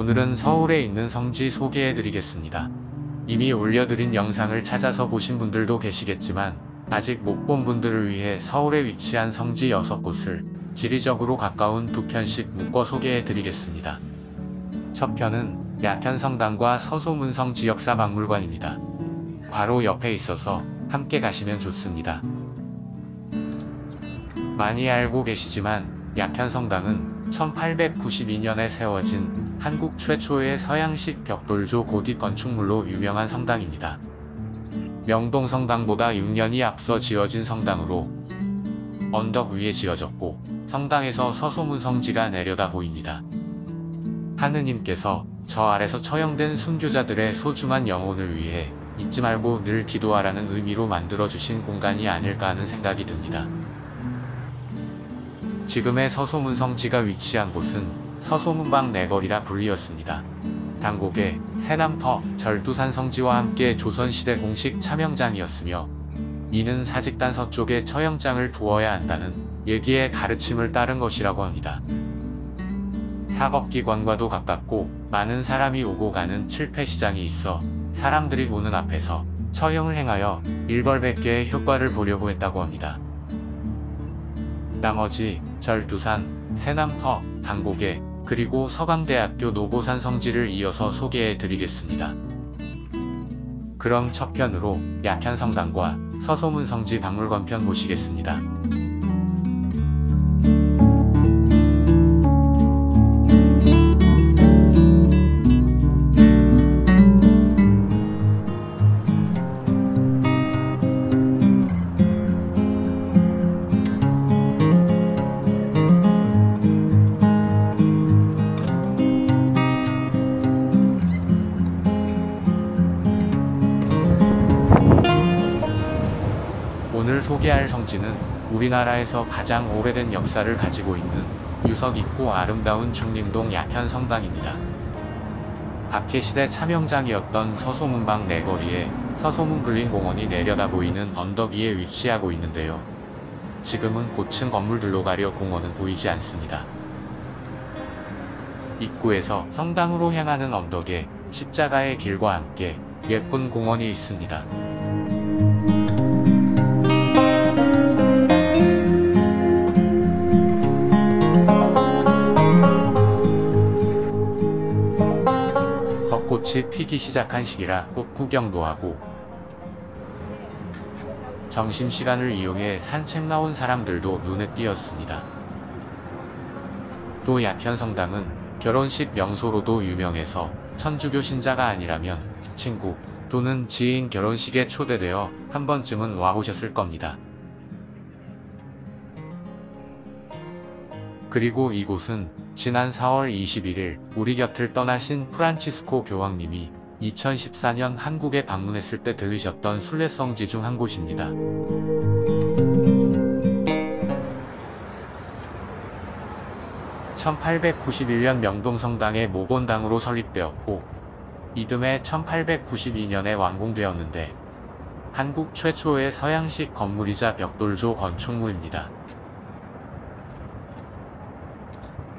오늘은 서울에 있는 성지 소개해드리겠습니다. 이미 올려드린 영상을 찾아서 보신 분들도 계시겠지만 아직 못 본 분들을 위해 서울에 위치한 성지 6곳을 지리적으로 가까운 2편씩 묶어 소개해드리겠습니다. 첫 편은 약현성당과 서소문성 지역사박물관입니다. 바로 옆에 있어서 함께 가시면 좋습니다. 많이 알고 계시지만 약현성당은 1892년에 세워진 한국 최초의 서양식 벽돌조 고딕 건축물로 유명한 성당입니다. 명동성당보다 6년이 앞서 지어진 성당으로 언덕 위에 지어졌고 성당에서 서소문성지가 내려다 보입니다. 하느님께서 저 아래서 처형된 순교자들의 소중한 영혼을 위해 잊지 말고 늘 기도하라는 의미로 만들어주신 공간이 아닐까 하는 생각이 듭니다. 지금의 서소문성지가 위치한 곳은 서소문방 내거리라 불리었습니다. 당곡의 세남터 절두산 성지와 함께 조선시대 공식 차명장이었으며 이는 사직단 서쪽에 처형장을 두어야 한다는 예기의 가르침을 따른 것이라고 합니다. 사법기관과도 가깝고 많은 사람이 오고 가는 칠패시장이 있어 사람들이 보는 앞에서 처형을 행하여 일벌백계의 효과를 보려고 했다고 합니다. 나머지 절두산, 세남터, 당곡의 그리고 서강대학교 노보산 성지를 이어서 소개해 드리겠습니다. 그럼 첫 편으로 약현성당과 서소문성지 박물관 편 보시겠습니다. 오늘 소개할 성지는 우리나라에서 가장 오래된 역사를 가지고 있는 유서 깊고 아름다운 중림동 약현성당입니다. 박해시대 차명장이었던 서소문방 내거리에 서소문불림공원이 내려다 보이는 언덕 위에 위치하고 있는데요. 지금은 고층 건물들로 가려 공원은 보이지 않습니다. 입구에서 성당으로 향하는 언덕에 십자가의 길과 함께 예쁜 공원이 있습니다. 벚꽃이 피기 시작한 시기라 꽃 구경도 하고 점심시간을 이용해 산책 나온 사람들도 눈에 띄었습니다. 또 약현성당은 결혼식 명소로도 유명해서 천주교 신자가 아니라면 친구 또는 지인 결혼식에 초대되어 한 번쯤은 와보셨을 겁니다. 그리고 이곳은 지난 4월 21일 우리 곁을 떠나신 프란치스코 교황님이 2014년 한국에 방문했을 때 들르셨던 순례성지 중 한 곳입니다. (1891년) 명동성당의 모본당으로 설립되었고 이듬해 1892년에 완공되었는데 한국 최초의 서양식 건물이자 벽돌조 건축물입니다.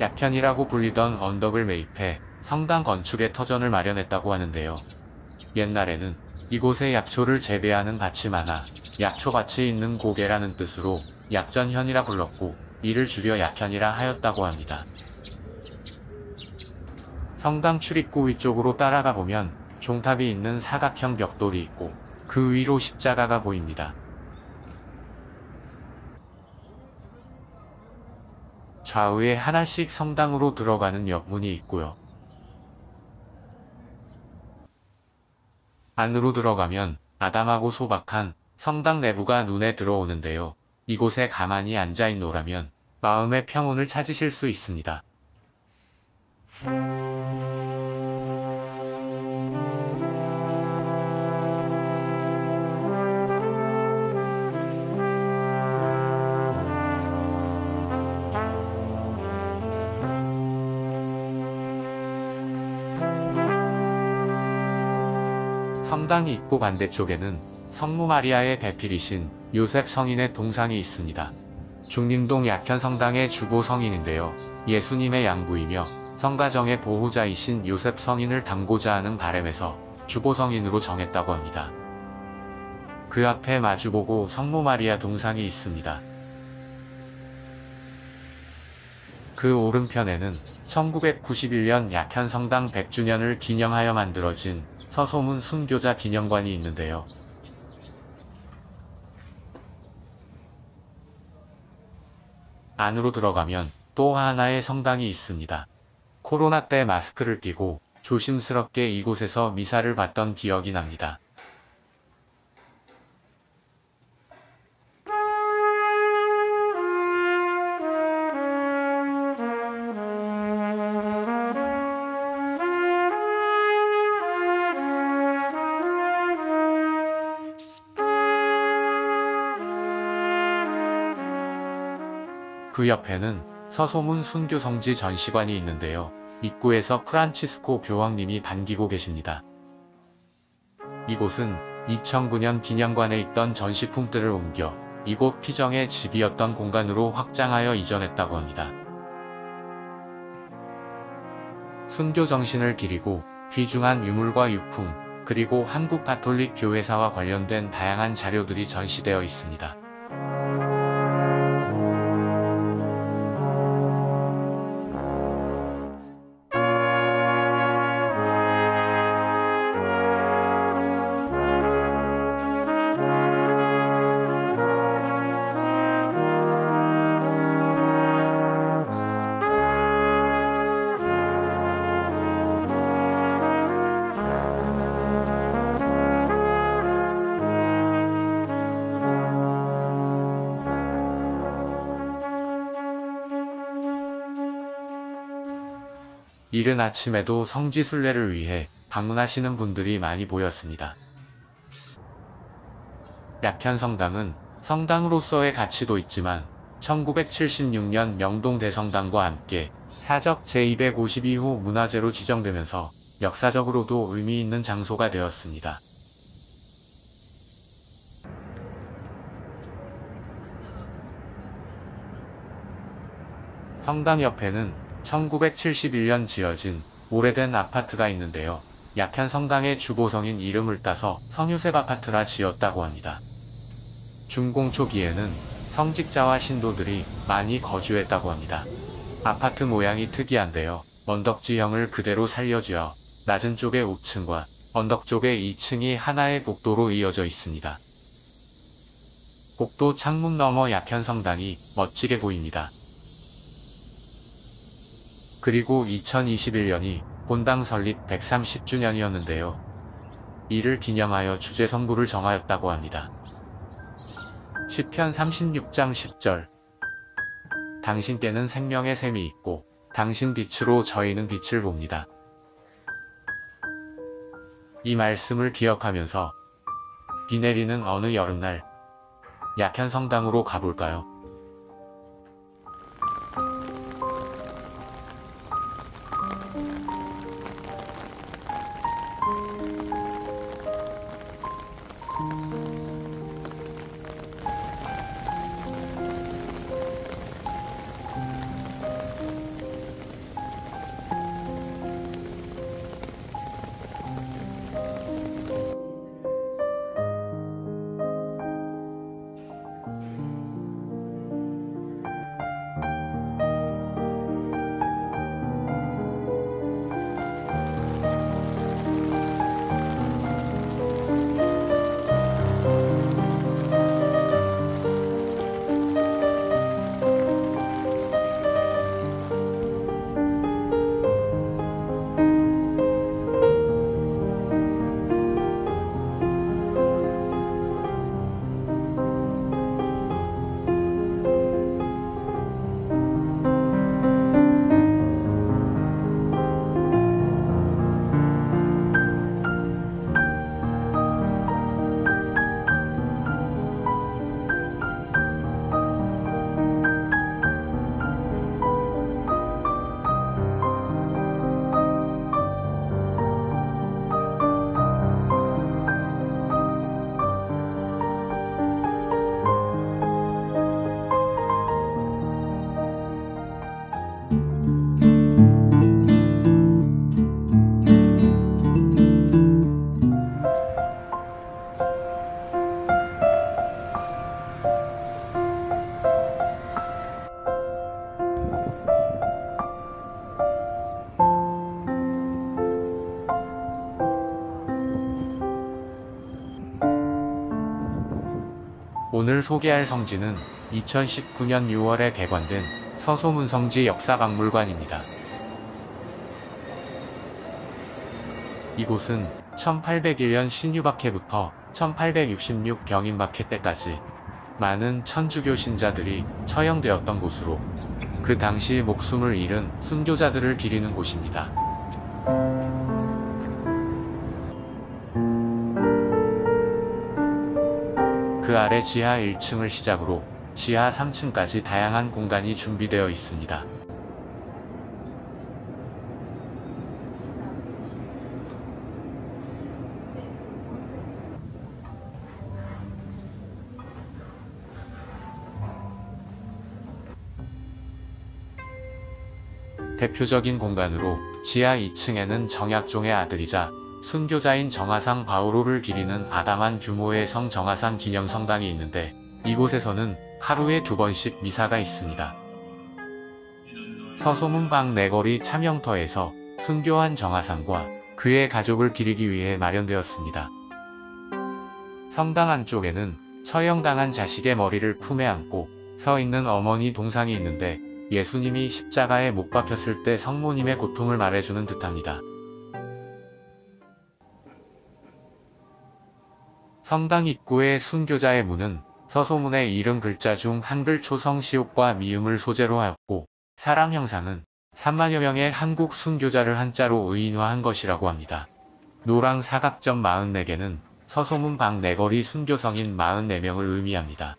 약현이라고 불리던 언덕을 매입해 성당 건축에 터전을 마련했다고 하는데요. 옛날에는 이곳에 약초를 재배하는 밭이 많아 약초밭이 있는 고개라는 뜻으로 약전현이라 불렀고 이를 줄여 약현이라 하였다고 합니다. 성당 출입구 위쪽으로 따라가 보면 종탑이 있는 사각형 벽돌이 있고 그 위로 십자가가 보입니다. 좌우에 하나씩 성당으로 들어가는 옆문이 있고요. 안으로 들어가면 아담하고 소박한 성당 내부가 눈에 들어오는데요. 이곳에 가만히 앉아있노라면 마음의 평온을 찾으실 수 있습니다. 성당 입구 반대쪽에는 성모 마리아의 배필이신 요셉 성인의 동상이 있습니다. 중림동 약현성당의 주보 성인인데요. 예수님의 양부이며 성가정의 보호자이신 요셉 성인을 담고자 하는 바람에서 주보 성인으로 정했다고 합니다. 그 앞에 마주보고 성모 마리아 동상이 있습니다. 그 오른편에는 1991년 약현 성당 100주년을 기념하여 만들어진 서소문 순교자 기념관이 있는데요. 안으로 들어가면 또 하나의 성당이 있습니다. 코로나 때 마스크를 끼고 조심스럽게 이곳에서 미사를 받던 기억이 납니다. 그 옆에는 서소문 순교성지 전시관이 있는데요. 입구에서 프란치스코 교황님이 반기고 계십니다. 이곳은 2009년 기념관에 있던 전시품들을 옮겨 이곳 피정의 집이었던 공간으로 확장하여 이전했다고 합니다. 순교 정신을 기리고 귀중한 유물과 유품, 그리고 한국 가톨릭 교회사와 관련된 다양한 자료들이 전시되어 있습니다. 이른 아침에도 성지순례를 위해 방문하시는 분들이 많이 보였습니다. 약현 성당은 성당으로서의 가치도 있지만 1976년 명동 대성당과 함께 사적 제252호 문화재로 지정되면서 역사적으로도 의미 있는 장소가 되었습니다. 성당 옆에는 1971년 지어진 오래된 아파트가 있는데요. 약현 성당의 주보성인 이름을 따서 성요셉 아파트라 지었다고 합니다. 중공 초기에는 성직자와 신도들이 많이 거주했다고 합니다. 아파트 모양이 특이한데요. 언덕지형을 그대로 살려지어 낮은 쪽의 5층과 언덕 쪽의 2층이 하나의 복도로 이어져 있습니다. 복도 창문 너머 약현 성당이 멋지게 보입니다. 그리고 2021년이 본당 설립 130주년이었는데요. 이를 기념하여 주제 선구를 정하였다고 합니다. 시편 36장 10절 당신께는 생명의 샘이 있고 당신 빛으로 저희는 빛을 봅니다. 이 말씀을 기억하면서 비 내리는 어느 여름날 약현 성당으로 가볼까요? 오늘 소개할 성지는 2019년 6월에 개관된 서소문성지 역사박물관입니다. 이곳은 1801년 신유박해부터 1866 병인박해 때까지 많은 천주교 신자들이 처형되었던 곳으로 그 당시 목숨을 잃은 순교자들을 기리는 곳입니다. 그 아래 지하 1층을 시작으로 지하 3층까지 다양한 공간이 준비되어 있습니다. 대표적인 공간으로 지하 2층에는 정약종의 아들이자 순교자인 정화상 바오로를 기리는 아담한 규모의 성 정화상 기념성당이 있는데, 이곳에서는 하루에 2번씩 미사가 있습니다. 서소문 방내거리 참영터에서 순교한 정화상과 그의 가족을 기리기 위해 마련되었습니다. 성당 안쪽에는 처형당한 자식의 머리를 품에 안고 서 있는 어머니 동상이 있는데, 예수님이 십자가에 못 박혔을 때 성모님의 고통을 말해주는 듯합니다. 성당 입구의 순교자의 문은 서소문의 이름 글자 중 한글 초성 시옷과 미음을 소재로 하였고, 사람 형상은 3만여 명의 한국 순교자를 한자로 의인화한 것이라고 합니다. 노랑 사각점 44개는 서소문 방내거리 순교성인 44명을 의미합니다.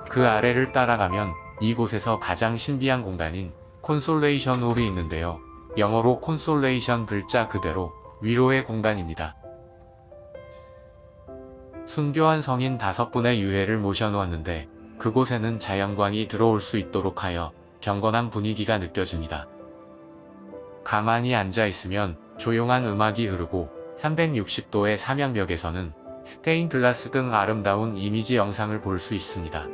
그 아래를 따라가면 이곳에서 가장 신비한 공간인 콘솔레이션 홀이 있는데요. 영어로 콘솔레이션 글자 그대로 위로의 공간입니다. 순교한 성인 5분의 유해를 모셔놓았는데, 그곳에는 자연광이 들어올 수 있도록 하여 경건한 분위기가 느껴집니다. 가만히 앉아있으면 조용한 음악이 흐르고 360도의 사면벽에서는 스테인글라스 등 아름다운 이미지 영상을 볼 수 있습니다.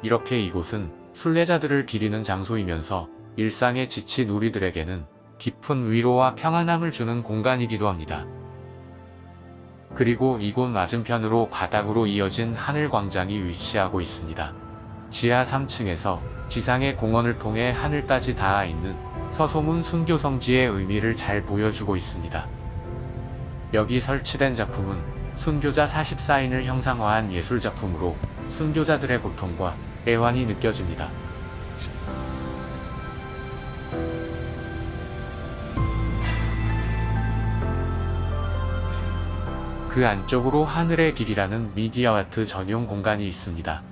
이렇게 이곳은 순례자들을 기리는 장소이면서 일상에 지친 우리들에게는 깊은 위로와 평안함을 주는 공간이기도 합니다. 그리고 이곳 맞은편으로 바닥으로 이어진 하늘광장이 위치하고 있습니다. 지하 3층에서 지상의 공원을 통해 하늘까지 닿아 있는 서소문 순교성지의 의미를 잘 보여주고 있습니다. 여기 설치된 작품은 순교자 44인을 형상화한 예술작품으로 순교자들의 고통과 애환이 느껴집니다. 그 안쪽으로 하늘의 길이라는 미디어 아트 전용 공간이 있습니다.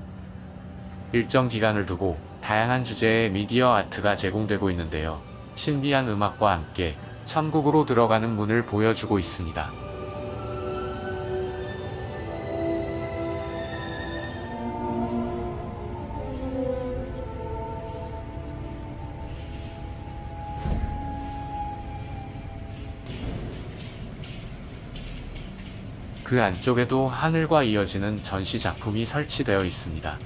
일정 기간을 두고 다양한 주제의 미디어 아트가 제공되고 있는데요. 신비한 음악과 함께 천국으로 들어가는 문을 보여주고 있습니다. 그 안쪽에도 하늘과 이어지는 전시 작품이 설치되어 있습니다.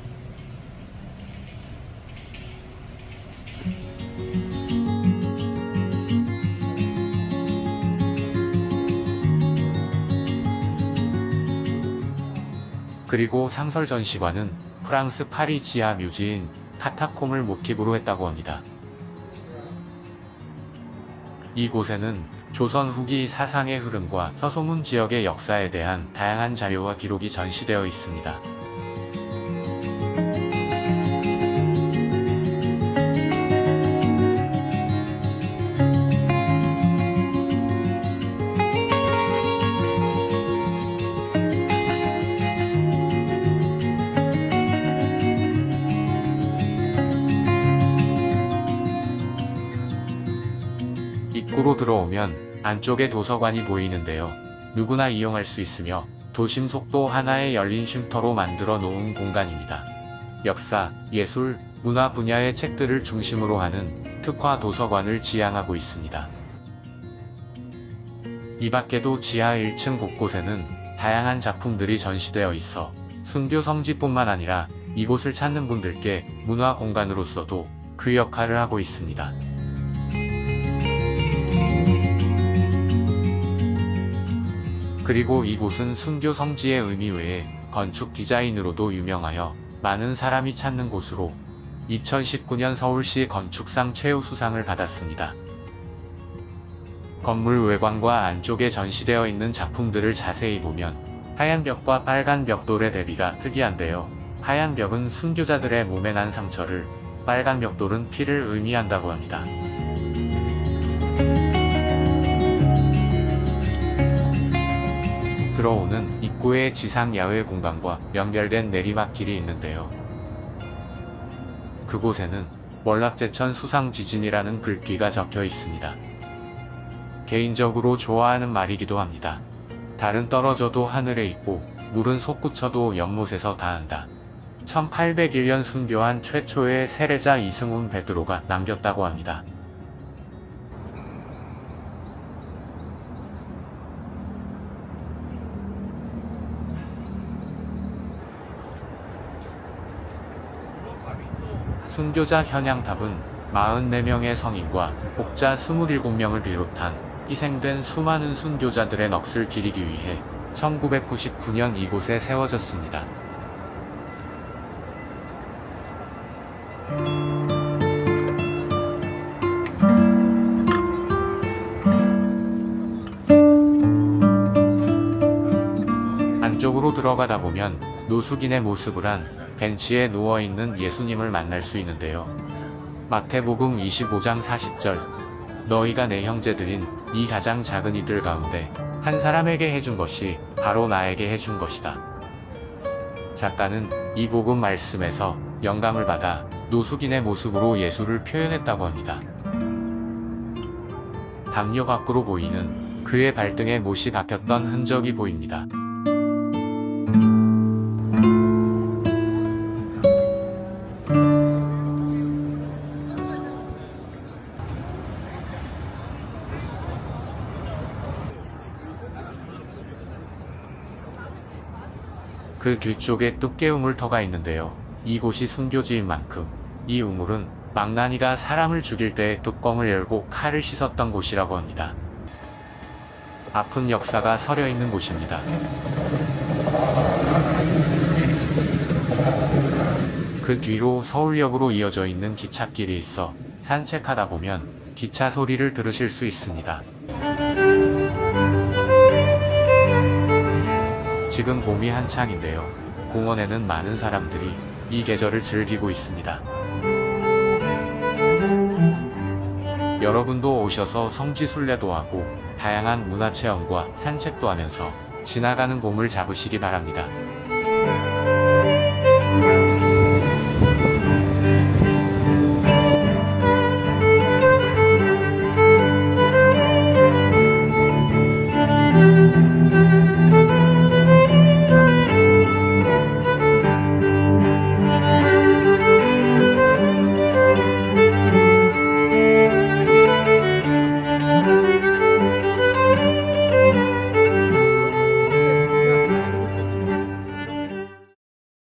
그리고 상설 전시관은 프랑스 파리 지하 묘지인 카타콤을 모티브로 했다고 합니다. 이곳에는 조선 후기 사상의 흐름과 서소문 지역의 역사에 대한 다양한 자료와 기록이 전시되어 있습니다. 입구로 들어오면 안쪽에 도서관이 보이는데요. 누구나 이용할 수 있으며 도심 속도 하나의 열린 쉼터로 만들어 놓은 공간입니다. 역사, 예술, 문화 분야의 책들을 중심으로 하는 특화 도서관을 지향하고 있습니다. 이 밖에도 지하 1층 곳곳에는 다양한 작품들이 전시되어 있어 순교 성지뿐만 아니라 이곳을 찾는 분들께 문화 공간으로서도 그 역할을 하고 있습니다. 그리고 이곳은 순교 성지의 의미 외에 건축 디자인으로도 유명하여 많은 사람이 찾는 곳으로 2019년 서울시 건축상 최우수상을 받았습니다. 건물 외관과 안쪽에 전시되어 있는 작품들을 자세히 보면 하얀 벽과 빨간 벽돌의 대비가 특이한데요. 하얀 벽은 순교자들의 몸에 난 상처를, 빨간 벽돌은 피를 의미한다고 합니다. 들어오는 입구에 지상 야외 공간과 연결된 내리막길이 있는데요. 그곳에는 월락제천 수상지진이라는 글귀가 적혀 있습니다. 개인적으로 좋아하는 말이기도 합니다. 달은 떨어져도 하늘에 있고 물은 솟구쳐도 연못에서 닿는다. 1801년 순교한 최초의 세례자 이승훈 베드로가 남겼다고 합니다. 순교자 현양탑은 44명의 성인과 목자 27명을 비롯한 희생된 수많은 순교자들의 넋을 기리기 위해 1999년 이곳에 세워졌습니다. 안쪽으로 들어가다 보면 노숙인의 모습을 한 벤치에 누워있는 예수님을 만날 수 있는데요. 마태복음 25장 40절 너희가 내 형제들인 이 가장 작은 이들 가운데 한 사람에게 해준 것이 바로 나에게 해준 것이다. 작가는 이 복음 말씀에서 영감을 받아 노숙인의 모습으로 예수를 표현했다고 합니다. 담요 밖으로 보이는 그의 발등에 못이 박혔던 흔적이 보입니다. 그 뒤쪽에 뚝개 우물터가 있는데요. 이곳이 순교지인 만큼 이 우물은 망나니가 사람을 죽일 때 뚜껑을 열고 칼을 씻었던 곳이라고 합니다. 아픈 역사가 서려 있는 곳입니다. 그 뒤로 서울역으로 이어져 있는 기찻길이 있어 산책하다 보면 기차 소리를 들으실 수 있습니다. 지금 봄이 한창인데요. 공원에는 많은 사람들이 이 계절을 즐기고 있습니다. 여러분도 오셔서 성지순례도 하고 다양한 문화체험과 산책도 하면서 지나가는 봄을 잡으시기 바랍니다.